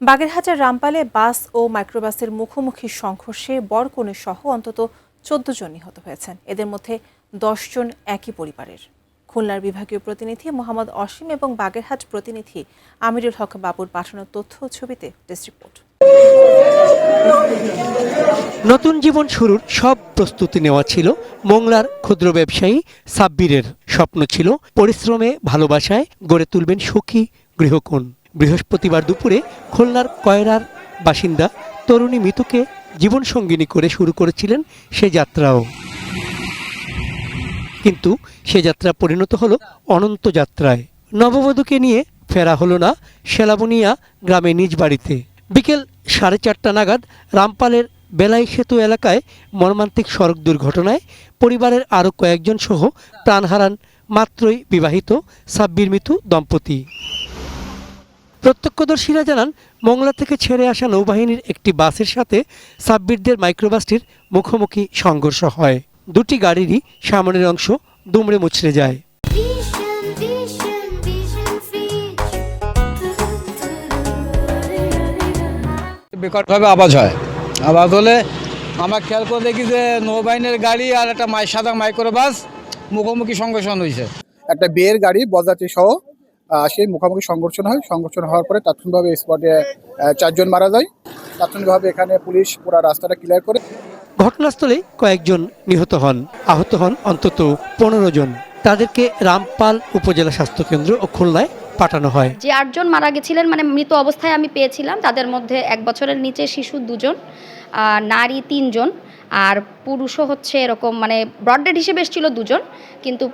বাগেরহাটের রামপালে বাস ও মাইক্রোবাসের মুখোমুখি সংঘর্ষে বরকনে সহ অন্তত ১৪ জন নিহত হয়েছেন। এদের মধ্যে ১০ জন একই পরিবারের। খুলনার বিভাগীয় প্রতিনিধি মোহাম্মদ অসীম এবং বাগেরহাট প্রতিনিধি আমিরুল হক বাবুর পাঠানো তথ্য ও ছবিতে ডেস্ক রিপোর্ট। নতুন জীবন শুরুর সব প্রস্তুতি নেওয়া ছিল মোংলার ক্ষুদ্র ব্যবসায়ী সাব্বিরের। স্বপ্ন ছিল পরিশ্রমে ভালোবাসায় গড়ে তুলবেন সুখী গৃহকোণ। বৃহস্পতিবার দুপুরে খুলনার কয়রার বাসিন্দা তরুণী মিতুকে জীবনসঙ্গিনী করে শুরু করেছিলেন সে যাত্রাও। কিন্তু সে যাত্রা পরিণত হলো অনন্ত যাত্রায়। নববধূকে নিয়ে ফেরা হলো না সেলাবনিয়া গ্রামে নিজ বাড়িতে। বিকেল 4:30 নাগাদ রামপালের বেলাই সেতু এলাকায় মর্মান্তিক সড়ক দুর্ঘটনায় পরিবারের আরও কয়েকজন সহ প্রাণ হারান মাত্রই বিবাহিত সাব্বির মিতু দম্পতি। প্রত্যক্ষদর্শীরা জানান, মোংলা থেকে ছেড়ে আসা নৌবাহিনীর একটি বাসের সাথে সাব্বিরদের মাইক্রোবাসটির মুখোমুখি সংঘর্ষ হয়। দুটি গাড়িরই সামনের অংশ দুমড়ে মুচড়ে যায়। বিকটভাবে আওয়াজ হয়। আওয়াজ হলে আমরা খেয়াল করে দেখি যে নৌবাহিনীর গাড়ি আর একটা সাদা মাইক্রোবাস মুখোমুখি সংঘর্ষণ হয়েছে। একটা বিয়ের গাড়ি বরযাত্রী সহ সেই মুখোমুখি সংঘর্ষণ হয়। সংঘর্ষণ হওয়ার পরে তাৎক্ষণিকভাবে স্পটে 4 জন মারা যায়। তাৎক্ষণিকভাবে এখানে পুলিশ পুরো রাস্তাটা ক্লিয়ার করে। ঘটনাস্থলে কয়েকজন নিহত হন, আহত হন অন্তত 15 জন। তাদেরকে রামপাল উপজেলা স্বাস্থ্যকেন্দ্র ও খুলনায় পাঠানো হয়। যে 8 জন মারা গেছিলেন মানে মৃত অবস্থায় আমি পেয়েছিলাম, তাদের মধ্যে 1 বছরের নিচে শিশু 2 জন, নারী 3 জন, আর পুরুষও হচ্ছে এরকম মানে ব্রড ডেড হিসেবে এসেছিল 2 জন, কিন্তু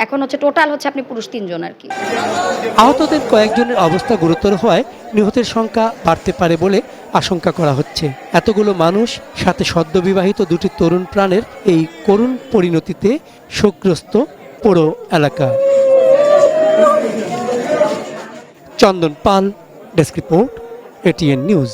এখন হচ্ছে টোটাল হচ্ছে আপনি পুরুষ 3 জন আর কি। আহতদের কয়েকজনের অবস্থা গুরুতর হওয়ায় নিহতের সংখ্যা বাড়তে পারে বলে আশঙ্কা করা হচ্ছে। এতগুলো মানুষ সাথে সদ্যবিবাহিত দুটি তরুণ প্রাণের এই করুণ পরিণতিতে শোকগ্রস্ত পুরো এলাকা। চন্দন পাল, ডেস্ক রিপোর্ট, এটিএন নিউজ।